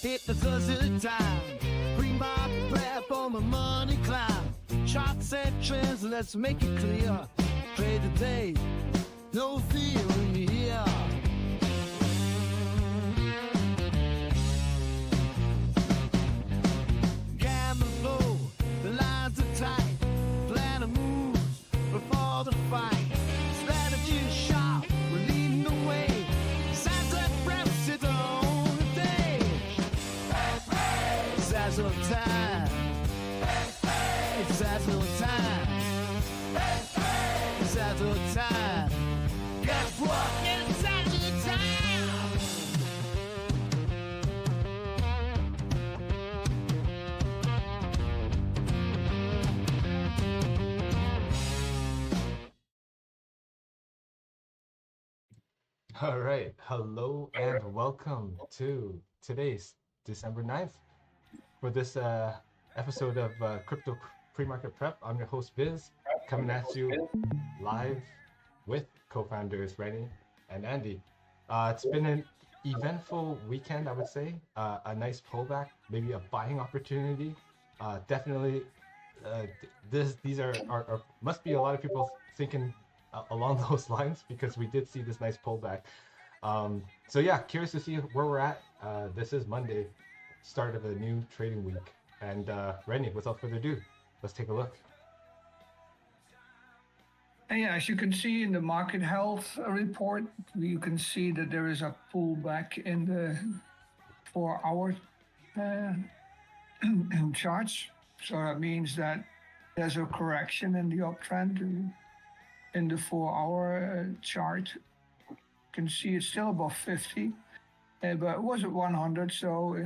Hit the Zazook time. Pre-market prep on my money climb. Charts and trends, let's make it clear. Trade today, no fear in here. Gamble low, the lines are tight. Plan a move before the fight. Strategy is sharp, we're leading the way. Zazook.App sit on the day. Zazook time. It's Zazook time. It's Zazook time. Guess what? It's Zazook time. All right, hello and welcome to today's December 9th. For this episode of Crypto Pre-Market Prep, I'm your host Biz, coming at you live with co-founders Rennie and Andy. It's been an eventful weekend, I would say. A nice pullback, maybe a buying opportunity. Definitely, these are must be a lot of people thinking along those lines, because we did see this nice pullback. So yeah, curious to see where we're at. This is Monday, start of a new trading week. And Rennie, without further ado, let's take a look. And yeah, as you can see in the market health report, you can see that there is a pullback in the 4-hour charts. So that means that there's a correction in the uptrend in the 4-hour chart. You can see it's still above 50, but it was at 100. So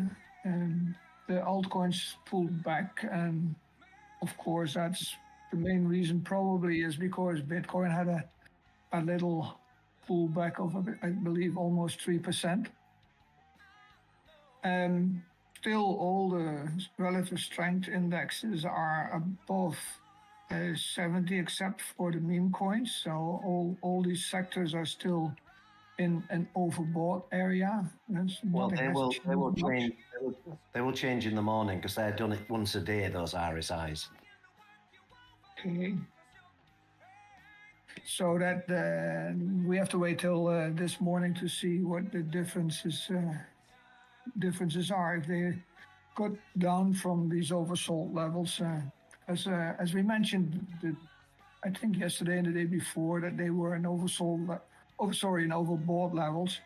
the altcoins pulled back, and of course that's the main reason. Probably is because Bitcoin had a little pullback of, I believe, almost 3%. Still, all the relative strength indexes are above 70, except for the meme coins. So all these sectors are still in an overbought area. Well, they will change in the morning, because they're done it once a day, those RSIs. Okay. So that we have to wait till this morning to see what the differences are. If they got down from these oversold levels, as we mentioned, I think yesterday and the day before, that they were in overbought levels.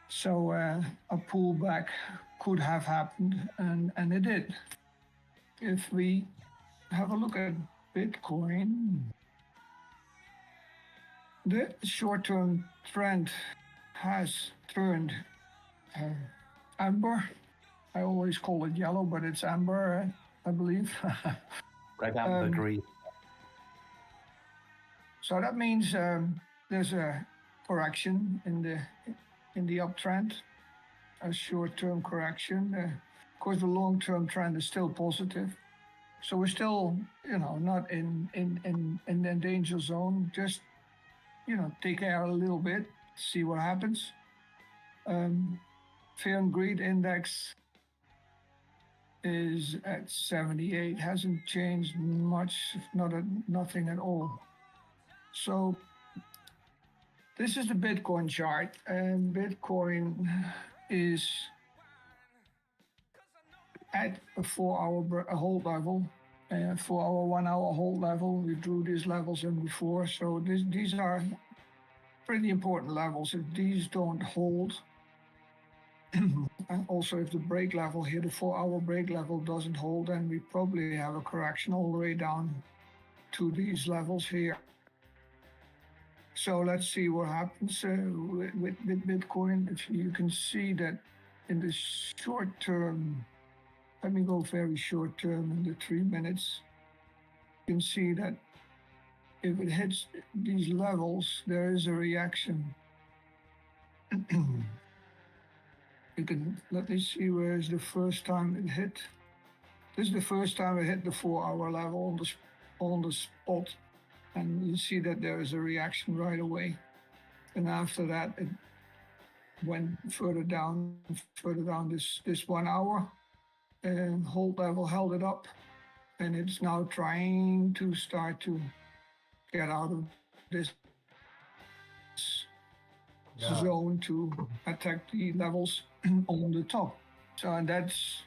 So a pullback could have happened, and it did. If we have a look at Bitcoin, the short-term trend has turned amber. I always call it yellow, but it's amber, I believe. Red, amber, green. So that means there's a correction in the uptrend, a short-term correction. Of course, the long-term trend is still positive. So we're still, not in the danger zone. Just, take care a little bit, see what happens. Fear and greed index is at 78, hasn't changed much, nothing at all. So this is the Bitcoin chart, and Bitcoin is at a 4-hour hold level, 4-hour, 1-hour hold level. We drew these levels in before, so these are pretty important levels. If these don't hold, and also if the break level here, the 4-hour break level, doesn't hold, then we probably have a correction all the way down to these levels here. So let's see what happens with Bitcoin. If you can see that in the short term, let me go very short term in the 3 minutes. You can see that if it hits these levels, there is a reaction. Let me see, where is the first time it hit. This is the first time it hit the 4-hour level on the spot. And you see that there is a reaction right away. And after that, it went further down this 1 hour, and hold level held it up, and it's now trying to start to get out of this Yeah. zone to attack the levels on the top. So and that's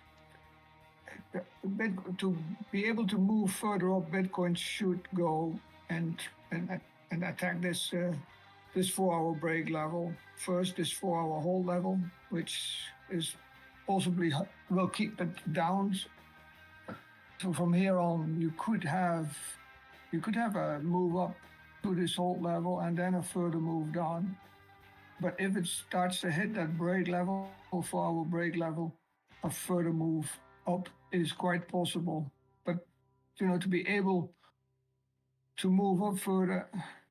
to be able to move further up. Bitcoin should go and and attack this 4 hour break level first. This 4 hour hold level, which is possibly will keep it down. So from here on, you could have a move up to this hold level and then a further move down. But if it starts to hit that break level, 4 hour break level, a further move up is quite possible. But to be able to move up further,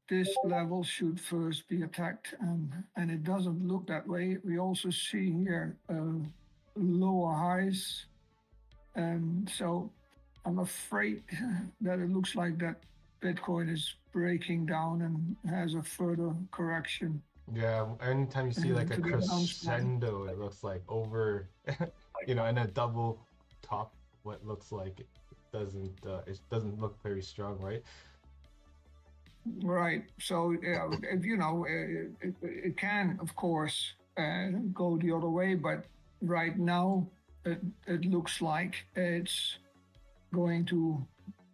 this level should first be attacked, and it doesn't look that way. We also see here lower highs, and so I'm afraid that it looks like that Bitcoin is breaking down and has a further correction. Yeah, anytime you see like a To the downside. crescendo, it looks like over, and a double top, what looks like it doesn't look very strong, right? Right. So if it can, of course, go the other way, but right now it looks like it's going to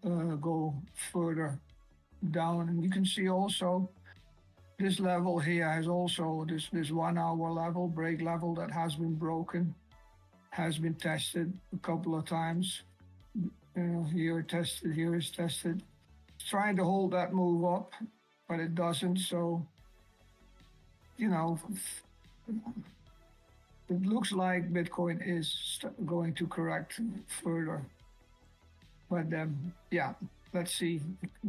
go further down, and you can see also this level here has also this 1 hour level, break level, that has been broken, has been tested a couple of times. Here tested, here is tested. It's trying to hold that move up, but it doesn't. So, it looks like Bitcoin is going to correct further. But yeah, let's see.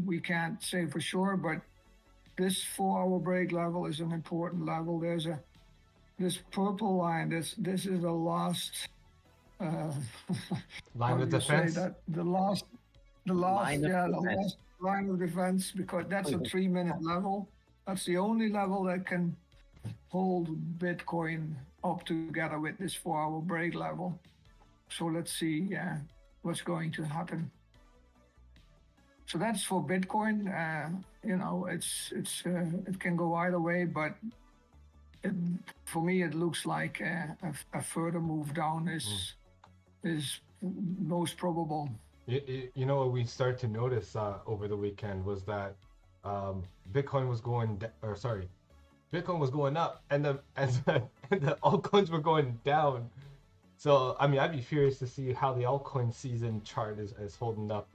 We can't say for sure, but this 4 hour break level is an important level. There's this purple line. This is the last Line of defense. the last line of defense, because that's a 3-minute level. That's the only level that can hold Bitcoin up together with this 4 hour break level. So let's see what's going to happen. So that's for Bitcoin. It can go either way, but for me it looks like a further move down is most probable. What we started to notice over the weekend was that Bitcoin was going up, and the altcoins were going down. So I'd be curious to see how the altcoin season chart is holding up.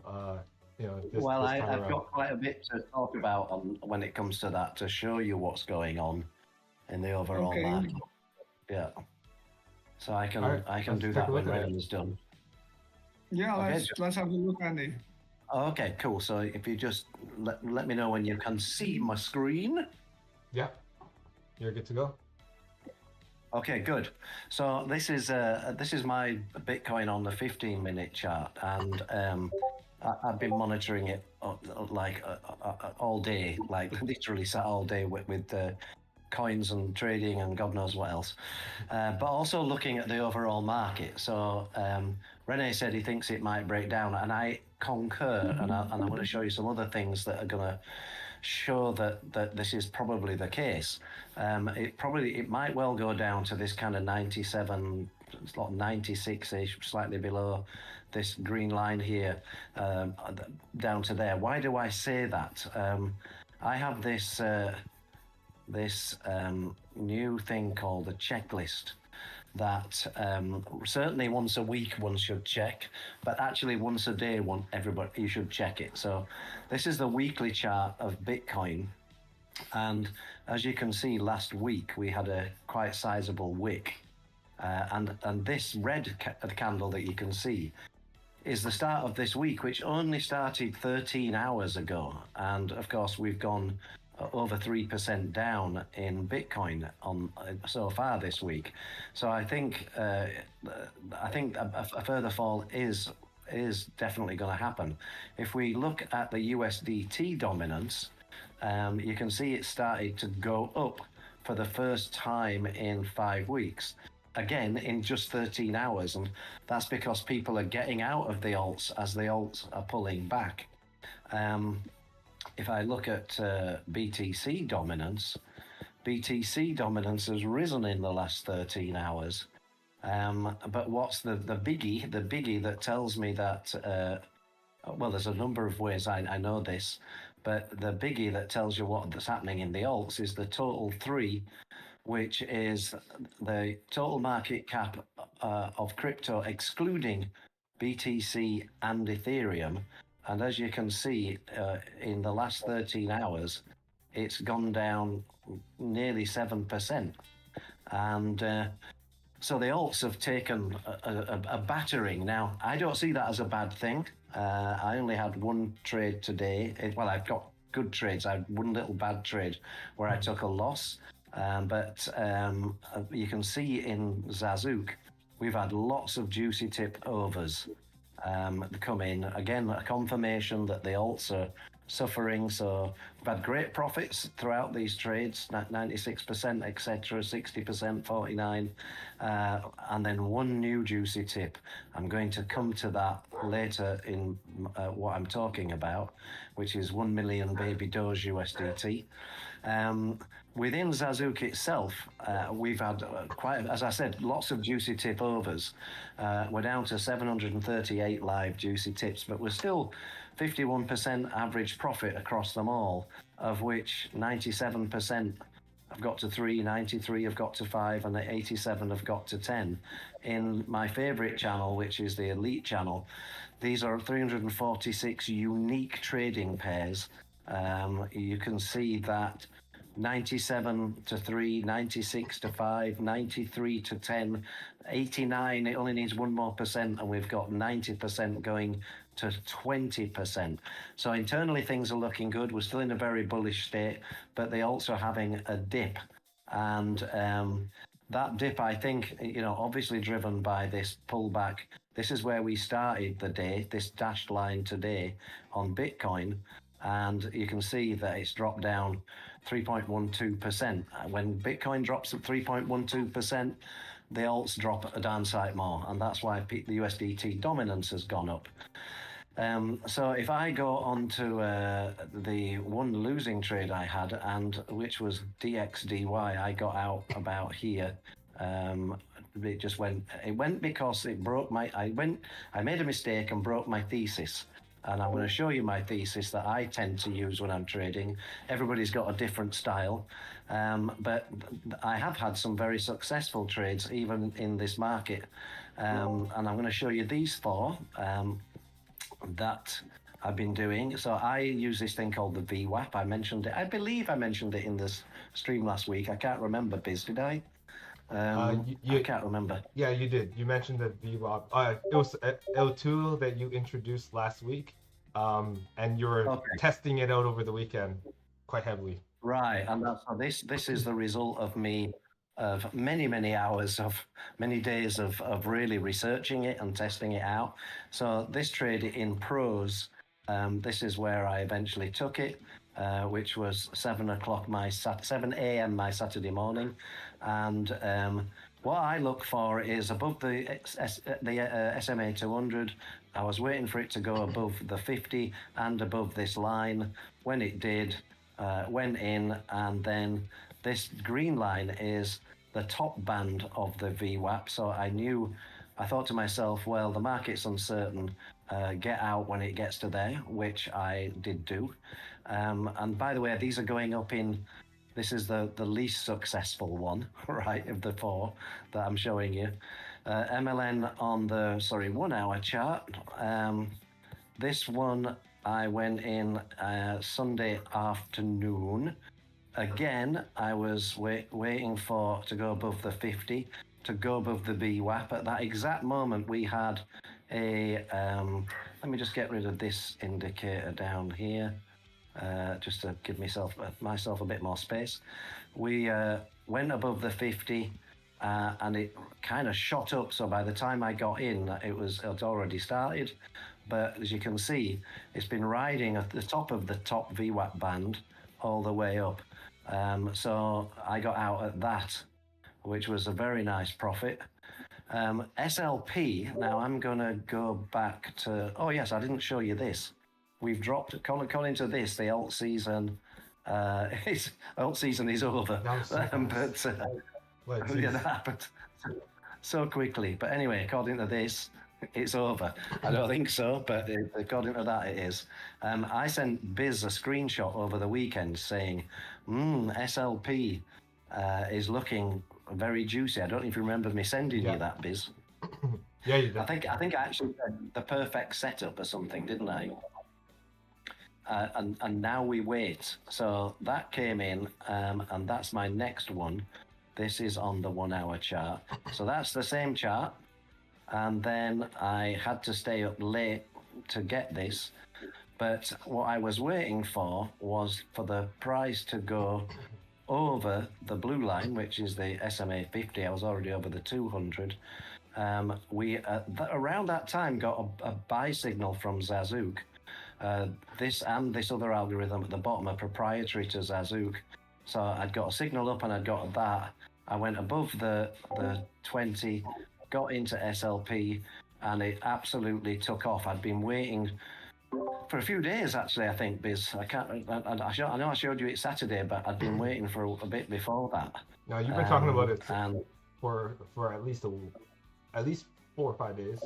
I've got quite a bit to talk about when it comes to that, to show you what's going on in the overall market. Yeah. So I can do that when Redden's done. Yeah, let's have a look, Andy. Okay, cool. So if you just let me know when you can see my screen. Yeah, you're good to go. Okay, good. So this is my Bitcoin on the 15-minute chart, and I've been monitoring it all day, like literally sat all day with coins and trading and God knows what else, but also looking at the overall market. So Rene said he thinks it might break down, and I concur, and I'm going to show you some other things that are going to show that this is probably the case. It might well go down to this kind of 97, it's like 96-ish, slightly below this green line here, down to there. Why do I say that? I have this new thing called a checklist that certainly once a week one should check, but actually once a day you should check it. So this is the weekly chart of Bitcoin, and as you can see, last week we had a quite sizable wick, and this red candle that you can see is the start of this week, which only started 13 hours ago, and of course we've gone over 3% down in Bitcoin on so far this week. So I think a further fall is definitely going to happen. If we look at the USDT dominance, you can see it started to go up for the first time in 5 weeks. Again, in just 13 hours. And that's because people are getting out of the alts as the alts are pulling back. If I look at BTC dominance has risen in the last 13 hours. But what's the biggie? The biggie that tells me that, well, there's a number of ways I know this, but the biggie that tells you what's happening in the alts is the total 3, which is the total market cap of crypto, excluding BTC and Ethereum. And as you can see, in the last 13 hours, it's gone down nearly 7%. And so the alts have taken a battering. Now, I don't see that as a bad thing. I only had one trade today. Well, I've got good trades. I had one little bad trade where I took a loss. But you can see in Zazook, we've had lots of juicy tip overs come in. Again, a confirmation that the alts are suffering. So we've had great profits throughout these trades, 96%, etc., 60%, 49%, and then one new juicy tip. I'm going to come to that later in what I'm talking about, which is 1 million baby Doge USDT. Within Zazook itself, we've had quite, as I said, lots of juicy tip overs. We're down to 738 live juicy tips, but we're still 51% average profit across them all, of which 97% have got to 3, 93 have got to 5, and 87 have got to 10. In my favorite channel, which is the Elite channel, these are 346 unique trading pairs. You can see that 97 to 3, 96 to 5, 93 to 10, 89, it only needs 1 more percent, and we've got 90% going to 20%. So internally things are looking good. We're still in a very bullish state, but they also having a dip. And that dip, I think, obviously driven by this pullback. This is where we started the day, this dashed line today on Bitcoin. And you can see that it's dropped down 3.12%. When Bitcoin drops at 3.12%, the alts drop a damn sight more. And that's why the USDT dominance has gone up. So if I go on to the one losing trade I had, and which was DXDY, I got out about here. It just went because it broke I made a mistake and broke my thesis. And I'm going to show you my thesis that I tend to use when I'm trading. Everybody's got a different style, but I have had some very successful trades even in this market. And I'm going to show you these 4 that I've been doing. So I use this thing called the VWAP. I mentioned it. I believe I mentioned it in this stream last week. I can't remember, Biz, did I? I can't remember. Yeah, you did. You mentioned the VWAP. It was a tool that you introduced last week, and you were testing it out over the weekend quite heavily. Right, and this is the result of me of many hours of many days of really researching it and testing it out. So this trade in pros, this is where I eventually took it, which was 7 a.m. my Saturday morning. And what I look for is above the SMA 200. I was waiting for it to go above the 50 and above this line. When it did, went in, and then this green line is the top band of the VWAP. So I thought to myself, well, the market's uncertain. Get out when it gets to there, which I did do. And by the way, these are going up in, this is the least successful one, right, of the 4 that I'm showing you. MLN on the, 1 hour chart. This one I went in Sunday afternoon. Again, I was waiting to go above the 50, to go above the VWAP. At that exact moment, we had a, let me just get rid of this indicator down here, just to give myself a bit more space. We went above the 50, and it kind of shot up. So by the time I got in, it already started. But as you can see, it's been riding at the top of the top VWAP band all the way up. So I got out at that, which was a very nice profit. SLP, now I'm going to go back to, oh yes, I didn't show you this. We've dropped, according to this, the alt season is over. That was so fast. What, Yeah, geez. that happened so quickly. But anyway, according to this, it's over. I don't think so, but according to that, it is. I sent Biz a screenshot over the weekend saying, SLP is looking very juicy. I don't know if you remember me sending Yeah. you that, Biz. Yeah, you did. I think I actually said the perfect setup or something, didn't I? And now we wait. So that came in, and that's my next one. This is on the 1 hour chart. So that's the same chart. And then I had to stay up late to get this. But what I was waiting for was for the price to go over the blue line, which is the SMA 50. I was already over the 200. We around that time got a buy signal from Zazook. This and this other algorithm at the bottom are proprietary to Zazook. So I'd got a signal up and I'd got that. I went above the 20, got into SLP, and it absolutely took off. I'd been waiting for a few days, actually, I think, Biz. I know I showed you it Saturday, but I'd been waiting for a bit before that. Now you've been talking about it And for at least 4 or 5 days.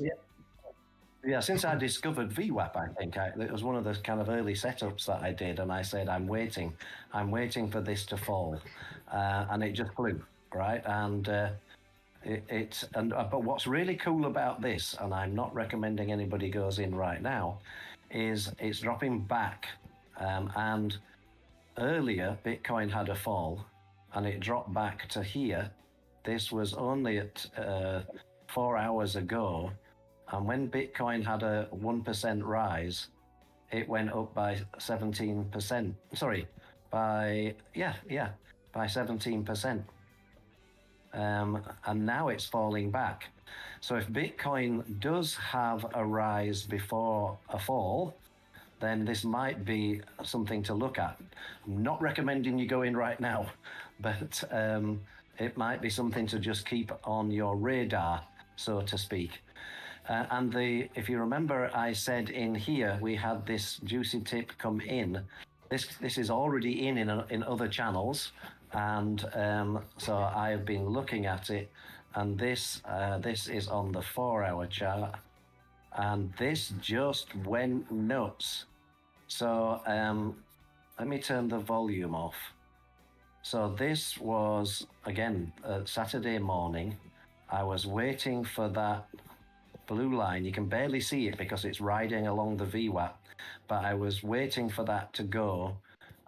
yeah, since I discovered VWAP, I think it was one of the kind of early setups that I did, and I said, I'm waiting for this to fall, and it just flew, right? And but what's really cool about this, and I'm not recommending anybody goes in right now, is it's dropping back. And earlier, Bitcoin had a fall, and it dropped back to here. This was only at 4 hours ago. And when Bitcoin had a 1% rise, it went up by 17%. Sorry, by 17%. And now it's falling back. So if Bitcoin does have a rise before a fall, then this might be something to look at. I'm not recommending you go in right now, but it might be something to just keep on your radar, so to speak. And if you remember, I said in here we had this juicy tip come in. This is already in other channels, and so I have been looking at it, and this is on the 4 hour chart, and this just went nuts. So let me turn the volume off. So this was again Saturday morning. I was waiting for that blue line. You can barely see it because it's riding along the VWAP, but I was waiting for that to go,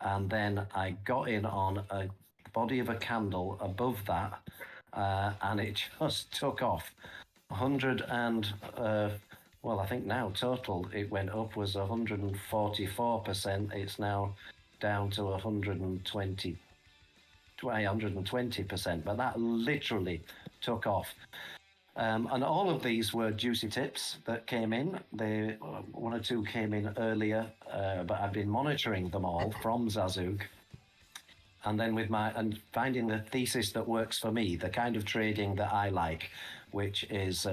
and then I got in on a body of a candle above that, and it just took off. 100 and well, I think now total it went up was 144%. It's now down to 120%, but that literally took off. And all of these were juicy tips that came in. One or two came in earlier, but I've been monitoring them all from Zazook. And then and finding the thesis that works for me, the kind of trading that I like, which is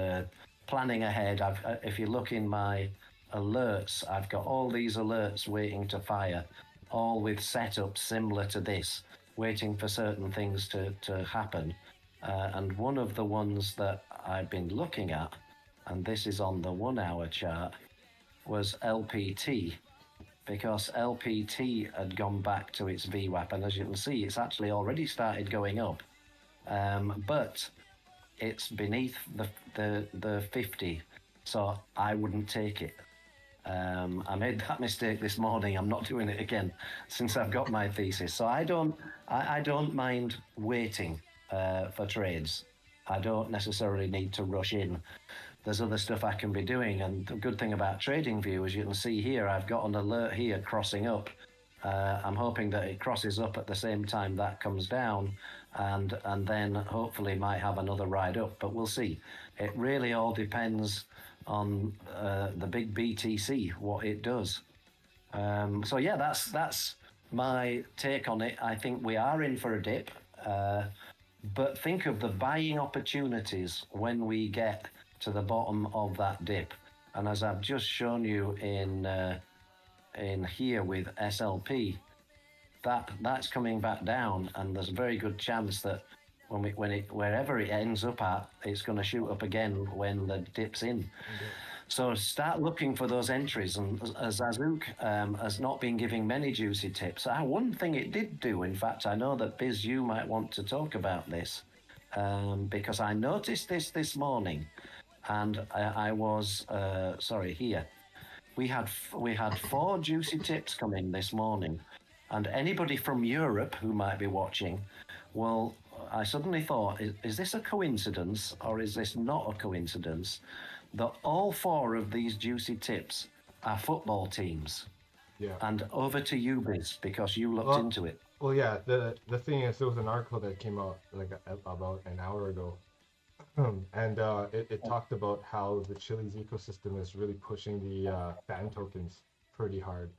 planning ahead. If you look in my alerts, I've got all these alerts waiting to fire, all with setups similar to this, waiting for certain things to happen. And one of the ones that I've been looking at, and this is on the 1 hour chart, was LPT, because LPT had gone back to its VWAP, and as you can see, it's actually already started going up, but it's beneath the 50, so I wouldn't take it. I made that mistake this morning. I'm not doing it again since I've got my thesis. So I don't mind waiting for trades. I don't necessarily need to rush in. There's other stuff I can be doing, and the good thing about TradingView, as you can see here, I've got an alert here crossing up. I'm hoping that it crosses up at the same time that comes down, and then hopefully might have another ride up, but we'll see. It really all depends on the big BTC, what it does. So yeah, that's my take on it, I think we are in for a dip. But think of the buying opportunities when we get to the bottom of that dip. And as I've just shown you in here with SLP, that's coming back down, and there's a very good chance that wherever it ends up at, it's going to shoot up again when the dip's in. So start looking for those entries, and Zazook has not been giving many juicy tips. One thing it did do, in fact, I know that Biz, you might want to talk about this, because I noticed this morning, and I was sorry, here. We had 4 juicy tips come in this morning, and anybody from Europe who might be watching, well, I suddenly thought, is this a coincidence or is this not a coincidence that all 4 of these juicy tips are football teams? Yeah. And over to you, Biz, because you looked into it. Well, yeah. The thing is, there was an article that came out like about an hour ago, and it talked about how the Chili's ecosystem is really pushing the fan tokens pretty hard,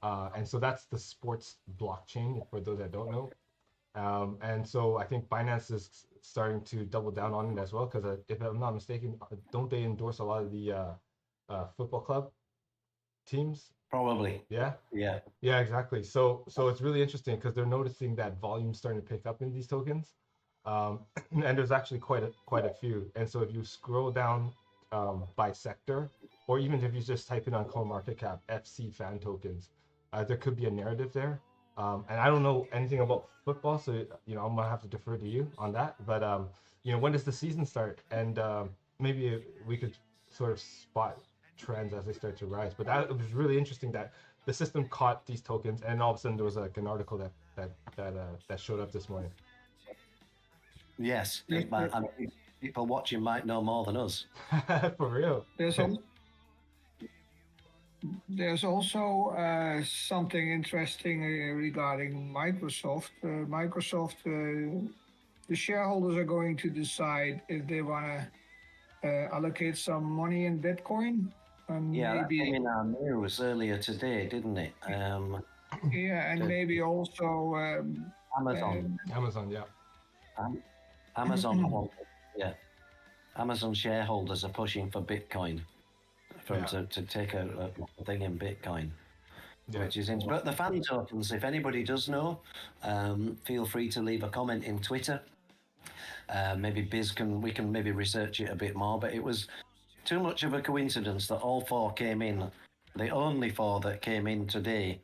and so that's the sports blockchain for those that don't know. And so I think Binance is starting to double down on it as well, because if I'm not mistaken, don't they endorse a lot of the football club teams? Probably. Yeah. Yeah. Yeah, exactly. So it's really interesting because they're noticing that volume starting to pick up in these tokens, and there's actually quite a few. And so if you scroll down by sector, or even if you just type in on CoinMarketCap FC fan tokens, there could be a narrative there. And I don't know anything about football, so I'm gonna have to defer to you on that. But when does the season start? And maybe we could sort of spot trends as they start to rise. But it was really interesting that the system caught these tokens, and all of a sudden there was like an article that showed up this morning. Yes, people watching might know more than us. For real. There's also something interesting regarding Microsoft. The shareholders are going to decide if they want to allocate some money in Bitcoin. Yeah, maybe, that came in our news earlier today, didn't it? yeah, and maybe also Amazon. Amazon, yeah. Amazon, yeah. Amazon shareholders are pushing for Bitcoin, to take a thing in Bitcoin, which is interesting. But the fan tokens, if anybody does know, feel free to leave a comment in Twitter. Maybe we can maybe research it a bit more, but it was too much of a coincidence that all 4 came in. The only 4 that came in today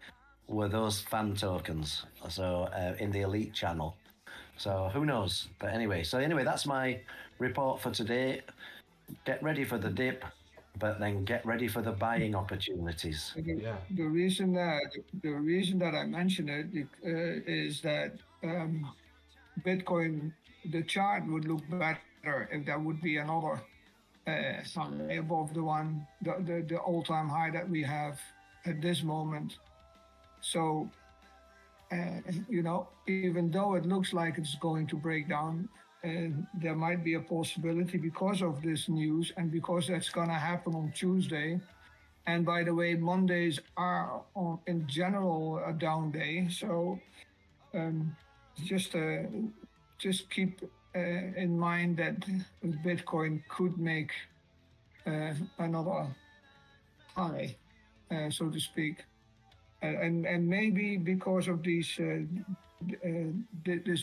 were those fan tokens, so in the elite channel. So who knows? But anyway, that's my report for today. Get ready for the dip, but then get ready for the buying opportunities. The reason that I mention it is that Bitcoin, the chart would look better if there would be another high above the all-time high that we have at this moment. So, even though it looks like it's going to break down, there might be a possibility because of this news, and because that's going to happen on Tuesday. And by the way, Mondays are in general a down day. So just keep in mind that Bitcoin could make another high, so to speak. And maybe because of this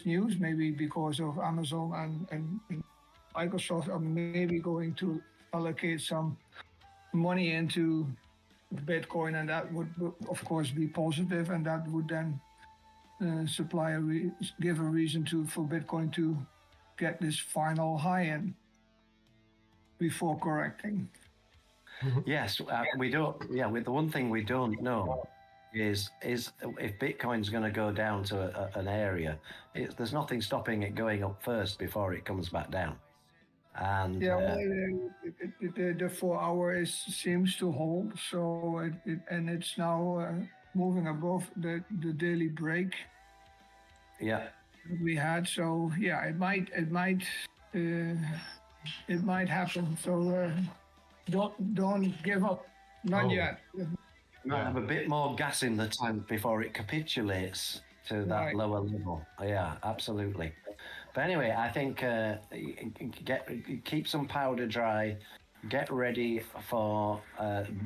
news, maybe because of Amazon and Microsoft are maybe going to allocate some money into Bitcoin, and that would of course be positive, and that would then give a reason for Bitcoin to get this final high in before correcting. Yes, we don't. Yeah, with the one thing we don't know is if Bitcoin's going to go down to an area, there's nothing stopping it going up first before it comes back down. And the 4 hours seems to hold, so it's now moving above the daily break. Yeah, we had. So yeah, it might happen. So don't give up. Not yet. Might Yeah. have a bit more gas in the tank before it capitulates to that Right. lower level. Yeah, absolutely. But anyway, I think keep some powder dry, get ready for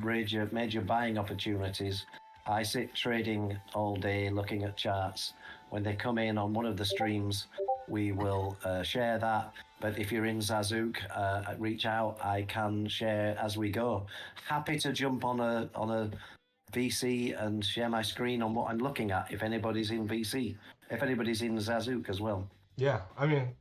major buying opportunities. I sit trading all day, looking at charts. When they come in on one of the streams, we will share that. But if you're in Zazook, reach out. I can share as we go. Happy to jump on a VC and share my screen on what I'm looking at. If anybody's in VC, if anybody's in Zazook as well. Yeah, I mean,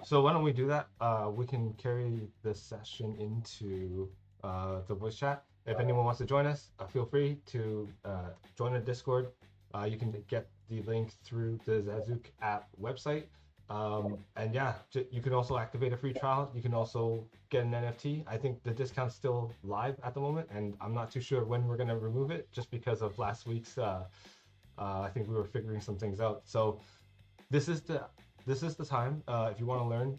so why don't we do that? We can carry this session into the voice chat. If anyone wants to join us, feel free to join the Discord. You can get the link through the Zazook.App website. And yeah, you can also activate a free trial. You can also get an NFT. I think the discount's still live at the moment, and I'm not too sure when we're gonna remove it, just because of last week's. I think we were figuring some things out. So this is the time if you want to learn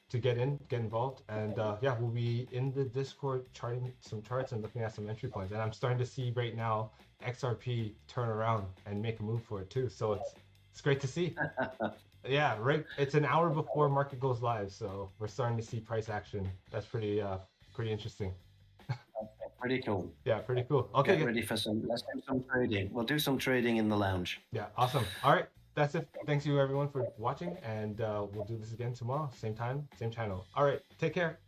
to get involved, and yeah, we'll be in the Discord charting some charts and looking at some entry points. And I'm starting to see right now XRP turn around and make a move for it too. So it's great to see. Yeah, right. It's an hour before market goes live, so we're starting to see price action. That's pretty interesting. Pretty cool. Yeah, pretty cool. Okay, Get ready for let's do some trading. We'll do some trading in the lounge. yeah, awesome. All right, that's it. Thanks you everyone for watching, and we'll do this again tomorrow, same time, same channel. All right, take care.